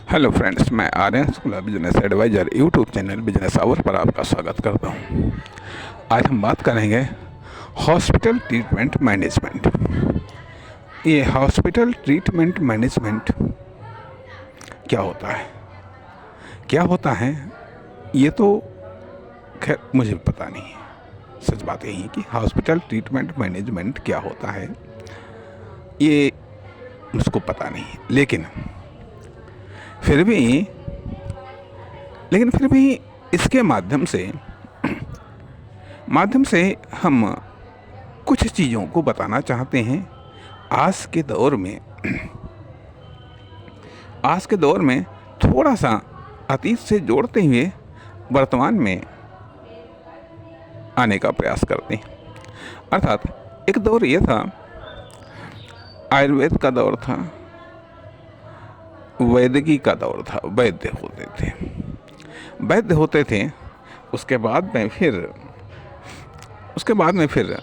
Hello friends, मैं Aryan Shukla business advisor YouTube channel business hour पर आपका स्वागत करता हूं। आज हम बात करेंगे हॉस्पिटल ट्रीटमेंट मैनेजमेंट। ये हॉस्पिटल ट्रीटमेंट मैनेजमेंट क्या होता है? क्या होता है ये तो खैर मुझे पता नहीं है। सच बात यही है कि हॉस्पिटल ट्रीटमेंट मैनेजमेंट क्या होता है ये मुझको पता नहीं, लेकिन फिर भी इसके माध्यम से हम कुछ चीज़ों को बताना चाहते हैं। आज के दौर में थोड़ा सा अतीत से जोड़ते हुए वर्तमान में आने का प्रयास करते हैं। अर्थात एक दौर ये था, आयुर्वेद का दौर था, वैदिकी का दौर था। वैद्य होते थे। उसके बाद में फिर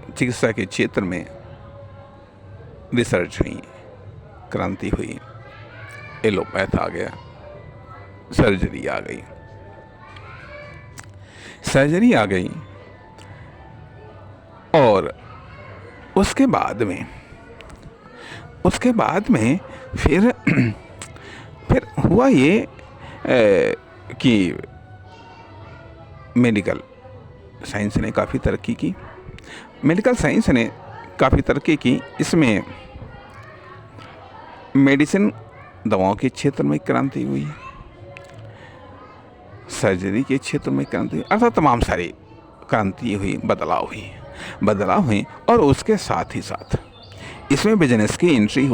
चिकित्सा के क्षेत्र में रिसर्च हुई, क्रांति हुई, एलोपैथ आ गया, सर्जरी आ गई और उसके बाद में फिर हुआ ये कि मेडिकल साइंस ने काफ़ी तरक्की की। इसमें मेडिसिन दवाओं के क्षेत्र में क्रांति हुई, सर्जरी के क्षेत्र में क्रांति हुई, अर्थात तमाम सारी क्रांति हुई, बदलाव हुई। और उसके साथ ही साथ इसमें बिजनेस की एंट्री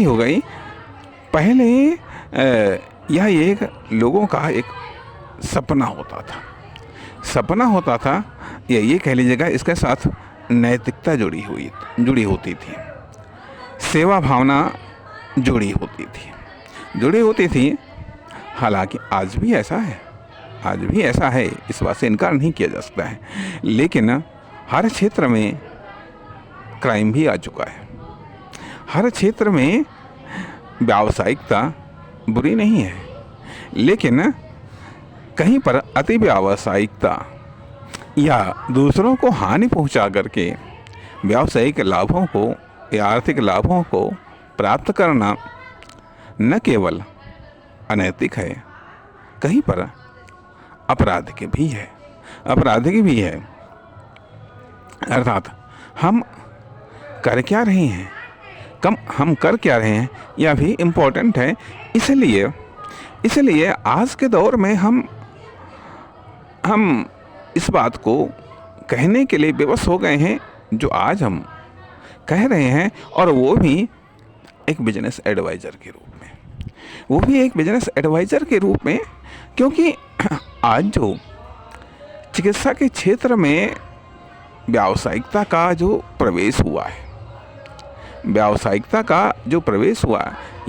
हो गई। पहले यह एक लोगों का एक सपना होता था, या ये कह लीजिएगा, इसके साथ नैतिकता जुड़ी होती थी, सेवा भावना जुड़ी होती थी। हालांकि आज भी ऐसा है, इस बात से इनकार नहीं किया जा सकता है। लेकिन हर क्षेत्र में क्राइम भी आ चुका है। हर क्षेत्र में व्यावसायिकता बुरी नहीं है, लेकिन कहीं पर अति व्यावसायिकता या दूसरों को हानि पहुंचा करके व्यावसायिक लाभों को या आर्थिक लाभों को प्राप्त करना न केवल अनैतिक है, कहीं पर आपराधिक भी है। अर्थात हम कर क्या रहे हैं यह भी इम्पोर्टेंट है। इसलिए आज के दौर में हम इस बात को कहने के लिए विवश हो गए हैं जो आज हम कह रहे हैं, और वो भी एक बिजनेस एडवाइज़र के रूप में। क्योंकि आज जो चिकित्सा के क्षेत्र में व्यावसायिकता का जो प्रवेश हुआ,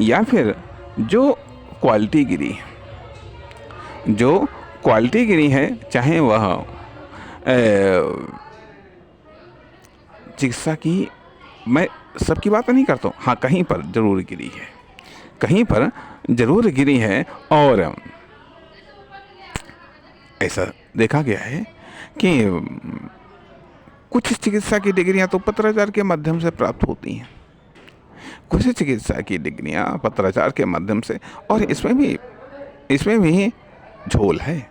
या फिर जो क्वालिटी गिरी है, चाहे वह चिकित्सा की, मैं सबकी बात नहीं करता हूँ, हाँ कहीं पर जरूर गिरी है। और ऐसा देखा गया है कि कुछ चिकित्सा की डिग्रियां तो पत्राचार के माध्यम से प्राप्त होती हैं, कुछ चिकित्सा की डिग्रियां पत्राचार के माध्यम से, और इसमें भी झोल है।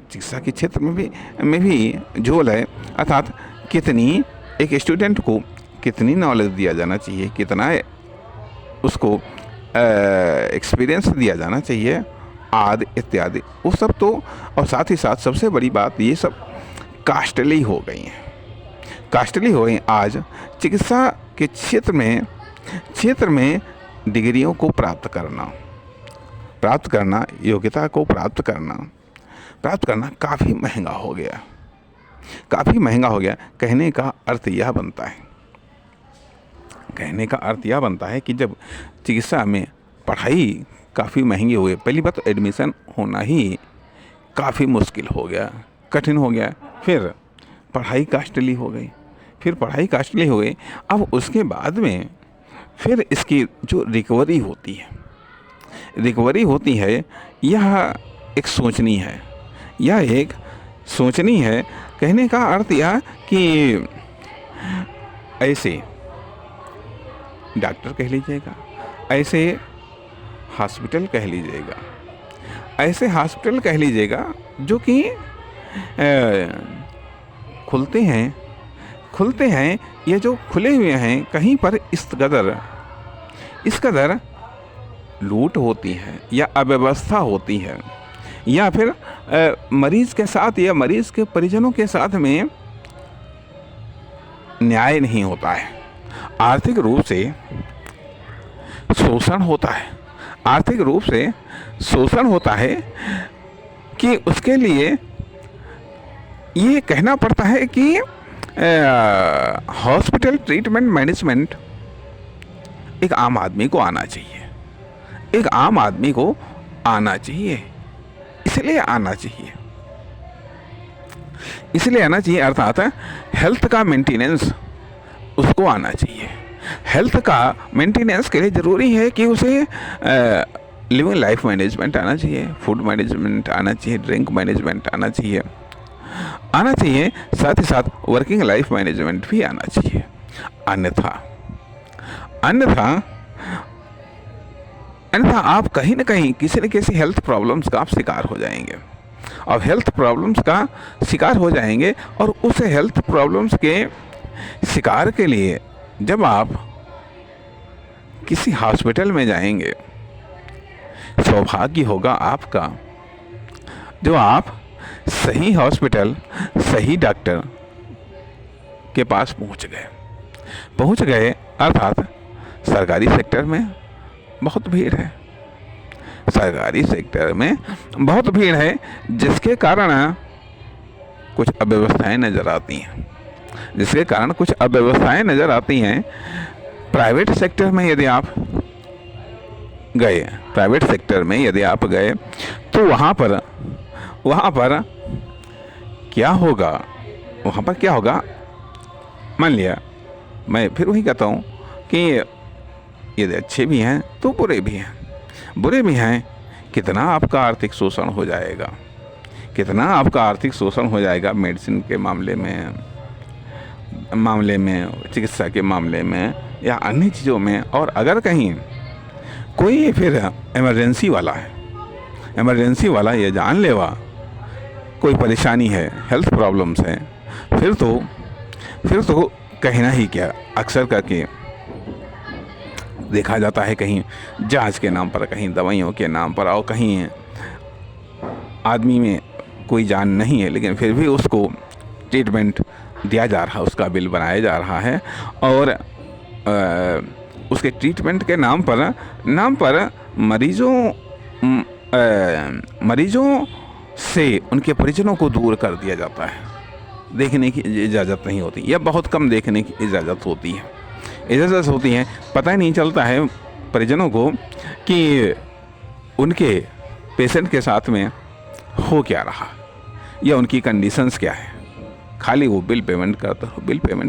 चिकित्सा के क्षेत्र में भी झोल है। अर्थात एक स्टूडेंट को कितनी नॉलेज दिया जाना चाहिए, कितना उसको एक्सपीरियंस दिया जाना चाहिए, आदि इत्यादि, वो सब तो। और साथ ही साथ सबसे बड़ी बात, ये सब कास्टली हो गई हैं। आज चिकित्सा के क्षेत्र में डिग्रियों को प्राप्त करना, योग्यता को प्राप्त करना काफ़ी महंगा हो गया। कहने का अर्थ यह बनता है कि जब चिकित्सा में पढ़ाई काफ़ी महंगी हो गई, पहली बात तो एडमिशन होना ही काफ़ी मुश्किल हो गया, कठिन हो गया। फिर पढ़ाई कास्टली हो गई, फिर पढ़ाई कास्टली हुई। अब उसके बाद में फिर इसकी जो रिकवरी होती है यह एक सोचनी है। यह एक सोचनी है। कहने का अर्थ यह कि ऐसे डॉक्टर कह लीजिएगा, ऐसे हॉस्पिटल कह लीजिएगा, ऐसे हॉस्पिटल कह लीजिएगा जो कि खुलते हैं। ये जो खुले हुए हैं कहीं पर इस कदर लूट होती है या अव्यवस्था होती है, या फिर मरीज के साथ या मरीज के परिजनों के साथ में न्याय नहीं होता है। आर्थिक रूप से शोषण होता है। आर्थिक रूप से शोषण होता है कि उसके लिए ये कहना पड़ता है कि हॉस्पिटल ट्रीटमेंट मैनेजमेंट एक आम आदमी को आना चाहिए। एक आम आदमी को आना चाहिए, इसलिए आना चाहिए, इसलिए आना चाहिए। अर्थात हेल्थ का मेंटेनेंस उसको आना चाहिए। हेल्थ का मेंटेनेंस के लिए ज़रूरी है कि उसे लिविंग लाइफ मैनेजमेंट आना चाहिए, फूड मैनेजमेंट आना चाहिए, ड्रिंक मैनेजमेंट आना चाहिए, साथ ही साथ वर्किंग लाइफ मैनेजमेंट भी आना चाहिए। अन्यथा आप कहीं ना कहीं किसी न किसी हेल्थ प्रॉब्लम्स का आप शिकार हो जाएंगे। और हेल्थ प्रॉब्लम्स का शिकार हो जाएंगे और उस हेल्थ प्रॉब्लम्स के शिकार के लिए जब आप किसी हॉस्पिटल में जाएंगे, सौभाग्य होगा आपका जो आप सही हॉस्पिटल, सही डॉक्टर के पास पहुंच गए। अर्थात सरकारी सेक्टर में बहुत भीड़ है, सरकारी सेक्टर में बहुत भीड़ है, जिसके कारण कुछ अव्यवस्थाएं नज़र आती हैं। प्राइवेट सेक्टर में यदि आप गए तो वहाँ पर क्या होगा? मान लिया, मैं फिर वही कहता हूँ कि यदि अच्छे भी हैं तो बुरे भी हैं। कितना आपका आर्थिक शोषण हो जाएगा मेडिसिन के मामले में, चिकित्सा के मामले में या अन्य चीज़ों में। और अगर कहीं कोई फिर इमरजेंसी वाला ये जानलेवा कोई परेशानी है, हेल्थ प्रॉब्लम्स है, फिर तो कहना ही क्या। अक्सर करके देखा जाता है कहीं जांच के नाम पर, कहीं दवाइयों के नाम पर, और कहीं आदमी में कोई जान नहीं है लेकिन फिर भी उसको ट्रीटमेंट दिया जा रहा है, उसका बिल बनाया जा रहा है। और उसके ट्रीटमेंट के नाम पर मरीजों से उनके परिजनों को दूर कर दिया जाता है। देखने की इजाज़त नहीं होती या बहुत कम देखने की इजाज़त होती है। पता ही नहीं चलता है परिजनों को कि उनके पेशेंट के साथ में हो क्या रहा या उनकी कंडीशंस क्या है। खाली वो बिल पेमेंट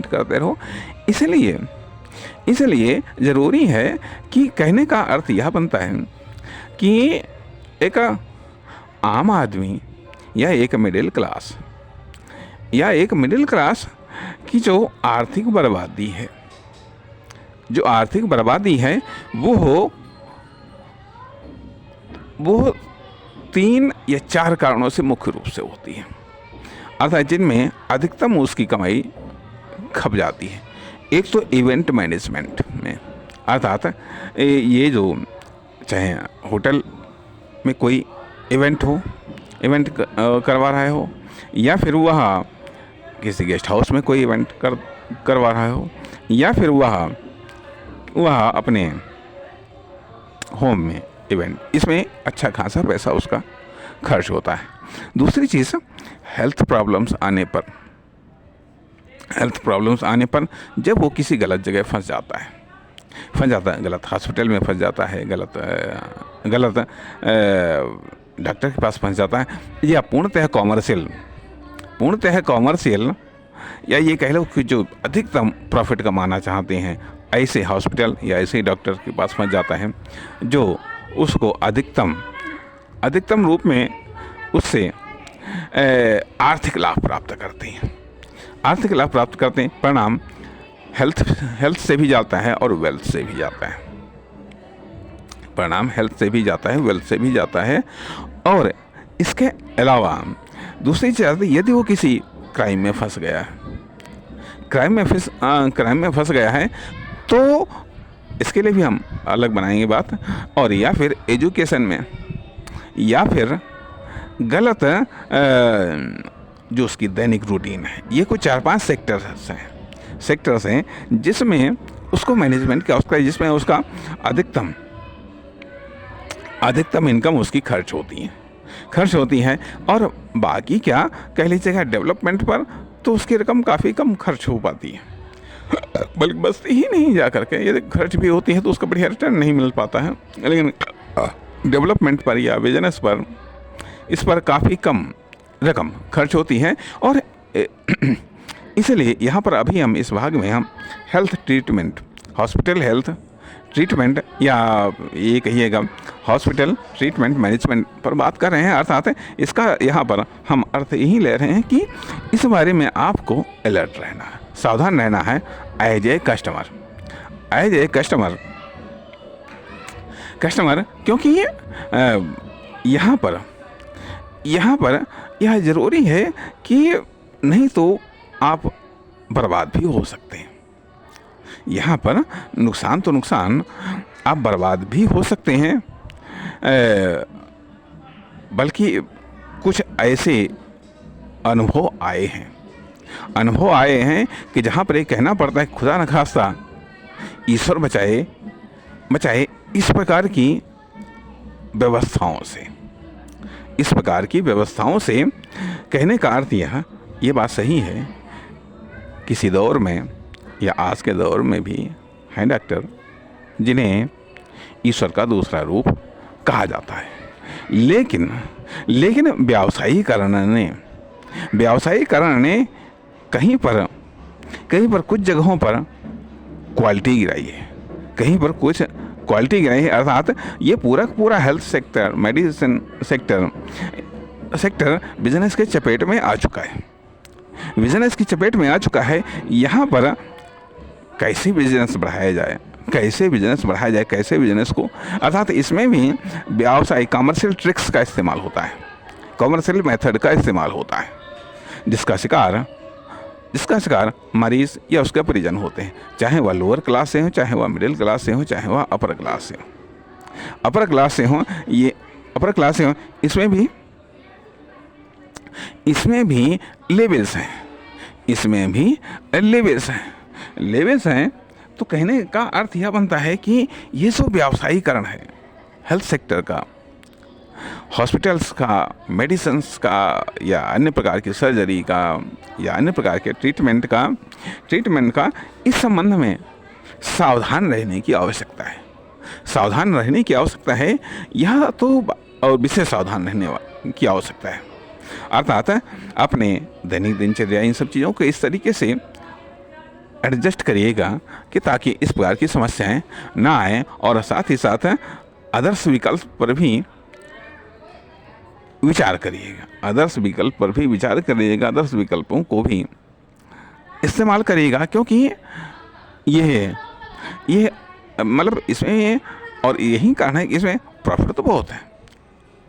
करते रहो। इसलिए ज़रूरी है कि कहने का अर्थ यह बनता है कि एक आम आदमी या एक मिडिल क्लास की जो आर्थिक बर्बादी है वो 3 या 4 कारणों से मुख्य रूप से होती है। अर्थात जिनमें अधिकतम उसकी कमाई खप जाती है। एक तो इवेंट मैनेजमेंट में, अर्थात ये जो चाहे होटल में कोई इवेंट करवा रहा हो, या फिर वह किसी गेस्ट हाउस में कोई इवेंट करवा रहा हो, या फिर वह अपने होम में इवेंट, इसमें अच्छा खासा पैसा उसका खर्च होता है। दूसरी चीज़, हेल्थ प्रॉब्लम्स आने पर जब वो किसी गलत जगह फंस जाता है, गलत हॉस्पिटल में फंस जाता है, गलत डॉक्टर के पास फंस जाता है, या पूर्णतः कॉमर्शियल या ये कह लो कि जो अधिकतम प्रॉफिट कमाना चाहते हैं, ऐसे हॉस्पिटल या ऐसे डॉक्टर के पास पहुंच जाता है जो उसको अधिकतम रूप में उससे आर्थिक लाभ प्राप्त करते हैं, आर्थिक लाभ प्राप्त करते हैं। परिणाम हेल्थ से भी जाता है और वेल्थ से भी जाता है, परिणाम हेल्थ से भी जाता है, वेल्थ से भी जाता है। और इसके अलावा दूसरी चीज़, यदि वो किसी क्राइम में फंस गया है, क्राइम में फंस गया है, तो इसके लिए भी हम अलग बनाएंगे बात। और या फिर एजुकेशन में, या फिर गलत जो उसकी दैनिक रूटीन है, ये कुछ 4-5 सेक्टर्स हैं जिसमें उसको मैनेजमेंट की आवश्यकता है, जिसमें उसका अधिकतम इनकम उसकी खर्च होती है। और बाकी क्या कह लीजिएगा, डेवलपमेंट पर तो उसकी रकम काफ़ी कम खर्च हो पाती है, बल्कि बचती ही नहीं जा करके। यदि खर्च भी होती है तो उसका बढ़िया रिटर्न नहीं मिल पाता है। लेकिन डेवलपमेंट पर या बिजनेस पर, इस पर काफ़ी कम रकम खर्च होती है। और इसलिए यहाँ पर अभी हम इस भाग में हम health treatment, hospital health treatment, या ये कहिएगा हॉस्पिटल ट्रीटमेंट मैनेजमेंट पर बात कर रहे हैं। अर्थात इसका यहाँ पर हम अर्थ यही ले रहे हैं कि इस बारे में आपको अलर्ट रहना है, सावधान रहना है एज ए कस्टमर, क्योंकि यहाँ पर यह ज़रूरी है कि नहीं तो आप बर्बाद भी हो सकते हैं। यहाँ पर नुकसान आप बर्बाद भी हो सकते हैं। बल्कि कुछ ऐसे अनुभव आए हैं कि जहाँ पर ये कहना पड़ता है, खुदा न खास्ता ईश्वर बचाए इस प्रकार की व्यवस्थाओं से। कहने का अर्थ ये बात सही है, किसी दौर में या आज के दौर में भी हैं डॉक्टर जिन्हें ईश्वर का दूसरा रूप कहा जाता है, लेकिन व्यावसायीकरण ने कहीं पर कुछ जगहों पर क्वालिटी गिराई है, अर्थात ये पूरा health sector, medicine sector business के चपेट में आ चुका है। यहाँ पर कैसे बिजनेस बढ़ाया जाए, कैसे बिजनेस को, अर्थात इसमें भी व्यवसाय कमर्शियल ट्रिक्स का इस्तेमाल होता है, कमर्शियल मेथड का इस्तेमाल होता है, जिसका शिकार मरीज या उसके परिजन होते हैं, चाहे वह लोअर क्लास से हो, चाहे वह मिडिल क्लास से हो, चाहे वह अपर क्लास से हो। ये अपर क्लास से हो, इसमें भी लेवल्स हैं। तो कहने का अर्थ यह बनता है कि ये जो व्यावसायीकरण है हेल्थ सेक्टर का, हॉस्पिटल्स का, मेडिसिन्स का, या अन्य प्रकार की सर्जरी का, या अन्य प्रकार के ट्रीटमेंट का इस संबंध में सावधान रहने की आवश्यकता है। यह तो और विशेष सावधान रहने की आवश्यकता है। अर्थात अपने दैनिक दिनचर्या इन सब चीज़ों को इस तरीके से एडजस्ट करिएगा कि ताकि इस प्रकार की समस्याएं ना आए, और साथ ही साथ आदर्श विकल्प पर भी विचार करिएगा, आदर्श विकल्पों को भी इस्तेमाल करिएगा, क्योंकि ये मतलब इसमें, और यही कारण है कि इसमें प्रॉफिट तो बहुत है।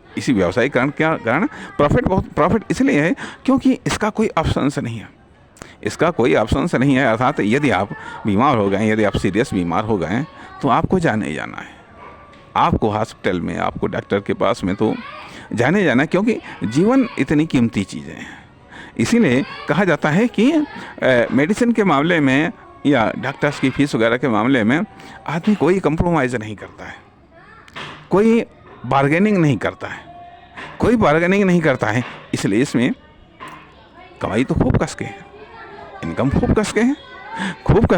इसी व्यवसायीकरण के कारण प्रॉफिट इसलिए है क्योंकि इसका कोई ऑप्शंस नहीं है। अर्थात यदि आप बीमार हो गए, यदि आप सीरियस बीमार हो गए, तो आपको जाना ही जाना है, आपको हॉस्पिटल में, आपको डॉक्टर के पास में तो जाने जाना, क्योंकि जीवन इतनी कीमती चीज़ें हैं। इसीलिए कहा जाता है कि मेडिसिन के मामले में या डॉक्टर्स की फीस वगैरह के मामले में आदमी कोई कंप्रोमाइज़ नहीं करता है, कोई बार्गेनिंग नहीं करता है। इसलिए इसमें कमाई तो खूब कस के है, इनकम खूब कस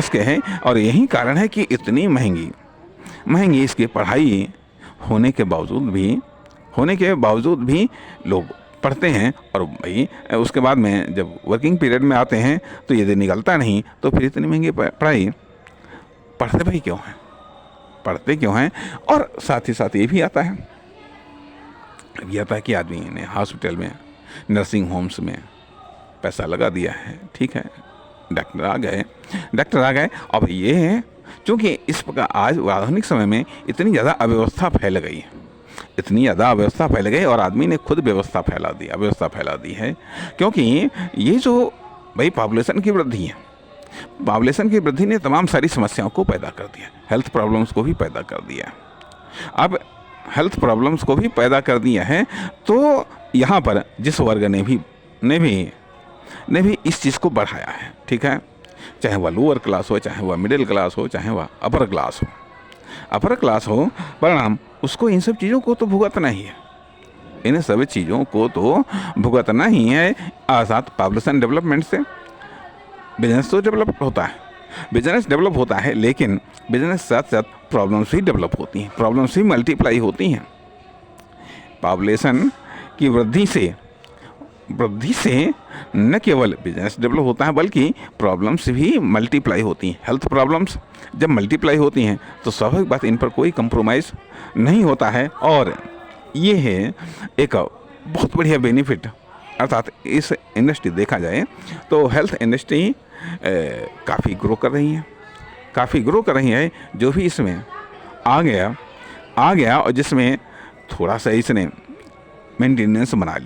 के है। और यही कारण है कि इतनी महंगी इसकी पढ़ाई होने के बावजूद भी लोग पढ़ते हैं और भाई उसके बाद में जब वर्किंग पीरियड में आते हैं तो यदि निकलता नहीं तो फिर इतनी महंगी पढ़ाई पढ़ते भाई क्यों हैं, पढ़ते क्यों हैं। और साथ ही साथ ये भी आता है कि आदमी ने हॉस्पिटल में, नर्सिंग होम्स में पैसा लगा दिया है, ठीक है, डॉक्टर आ गए। अब ये है क्योंकि इस प्रकार आज आधुनिक समय में इतनी ज़्यादा अव्यवस्था फैल गई और आदमी ने खुद व्यवस्था फैला दी है। क्योंकि ये जो भाई पॉपुलेशन की वृद्धि ने तमाम सारी समस्याओं को पैदा कर दिया, हेल्थ प्रॉब्लम्स को भी पैदा कर दिया। अब हेल्थ प्रॉब्लम्स को भी पैदा कर दिया है तो यहाँ पर जिस वर्ग ने भी इस चीज़ को बढ़ाया है, ठीक है, चाहे वह लोअर क्लास हो, चाहे वह मिडिल क्लास हो, चाहे वह अपर क्लास हो, परिणाम उसको इन सब चीज़ों को तो भुगतना ही है, साथ पॉपुलेशन डेवलपमेंट से बिजनेस तो डेवलप होता है, लेकिन बिजनेस साथ साथ प्रॉब्लम्स भी डेवलप होती हैं, प्रॉब्लम्स भी मल्टीप्लाई होती हैं। पॉपुलेशन की वृद्धि से न केवल बिजनेस डेवलप होता है बल्कि प्रॉब्लम्स भी मल्टीप्लाई होती हैं। हेल्थ प्रॉब्लम्स जब मल्टीप्लाई होती हैं तो स्वाभाविक बात इन पर कोई कंप्रोमाइज़ नहीं होता है। और ये है एक बहुत बढ़िया बेनिफिट, अर्थात इस इंडस्ट्री देखा जाए तो हेल्थ इंडस्ट्री काफ़ी ग्रो कर रही है। जो भी इसमें आ गया और जिसमें थोड़ा सा इसने मेंटेनेंस बना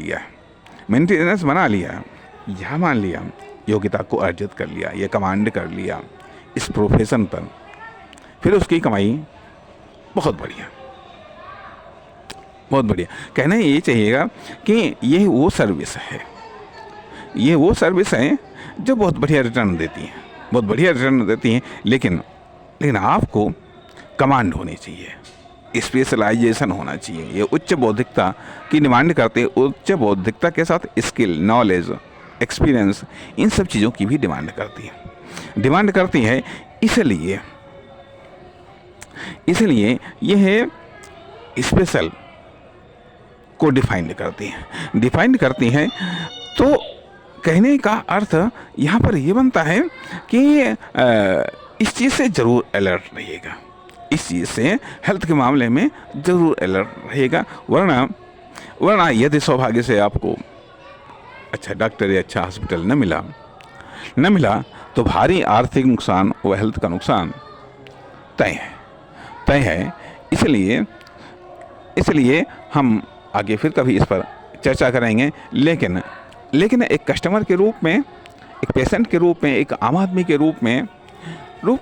लिया, यह मान लिया, योग्यता को अर्जित कर लिया, ये कमांड कर लिया इस प्रोफेशन पर, फिर उसकी कमाई बहुत बढ़िया। कहना ये चाहिएगा कि ये वो सर्विस है जो बहुत बढ़िया रिटर्न देती हैं, लेकिन आपको कमांड होनी चाहिए, स्पेशलाइजेशन होना चाहिए। ये उच्च बौद्धिकता की डिमांड करते हैं, उच्च बौद्धिकता के साथ स्किल, नॉलेज, एक्सपीरियंस, इन सब चीज़ों की भी डिमांड करती है। इसलिए यह स्पेशल को डिफाइन करती हैं। तो कहने का अर्थ यहाँ पर ये बनता है कि इस चीज़ से ज़रूर अलर्ट रहिएगा, इस चीज़ से हेल्थ के मामले में ज़रूर अलर्ट रहेगा, वरना यदि सौभाग्य से आपको अच्छा डॉक्टर या अच्छा हॉस्पिटल न मिला तो भारी आर्थिक नुकसान व हेल्थ का नुकसान तय है। इसलिए हम आगे फिर कभी इस पर चर्चा करेंगे, लेकिन एक कस्टमर के रूप में, एक पेशेंट के रूप में, एक आम आदमी के रूप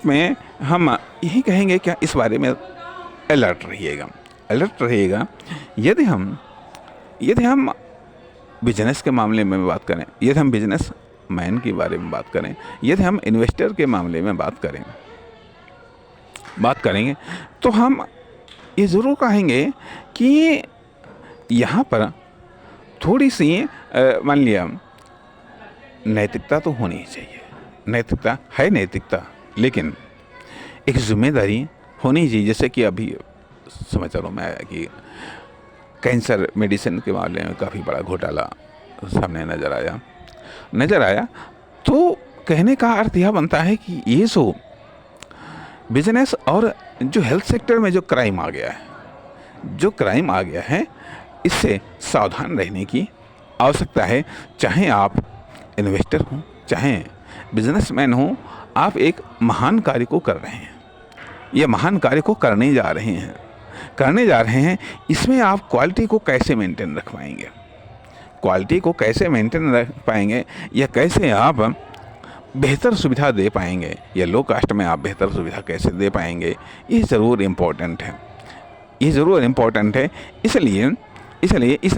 में हम यही कहेंगे क्या इस बारे में अलर्ट रहिएगा। यदि हम बिजनेस के मामले में बात करें, यदि हम बिजनेस मैन के बारे में बात करें, यदि हम इन्वेस्टर के मामले में बात करेंगे तो हम ये ज़रूर कहेंगे कि यहाँ पर थोड़ी सी मान लिया नैतिकता तो होनी ही चाहिए, नैतिकता लेकिन एक जिम्मेदारी होनी चाहिए। जैसे कि अभी समाचारों में आया कि कैंसर मेडिसिन के मामले में काफ़ी बड़ा घोटाला सामने नज़र आया, तो कहने का अर्थ यह बनता है कि ये जो बिजनेस और जो हेल्थ सेक्टर में जो क्राइम आ गया है इससे सावधान रहने की आवश्यकता है। चाहे आप इन्वेस्टर हों, चाहे बिजनेसमैन हों, आप एक महान कार्य को कर रहे हैं, ये महान कार्य को करने जा रहे हैं। इसमें आप क्वालिटी को कैसे मेंटेन रख पाएंगे, या कैसे आप बेहतर सुविधा दे पाएंगे, या लो कास्ट में आप बेहतर सुविधा कैसे दे पाएंगे, ये ज़रूर इम्पोर्टेंट है। इसलिए इस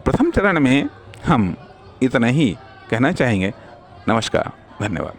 प्रथम चरण में हम इतना ही कहना चाहेंगे। नमस्कार, धन्यवाद।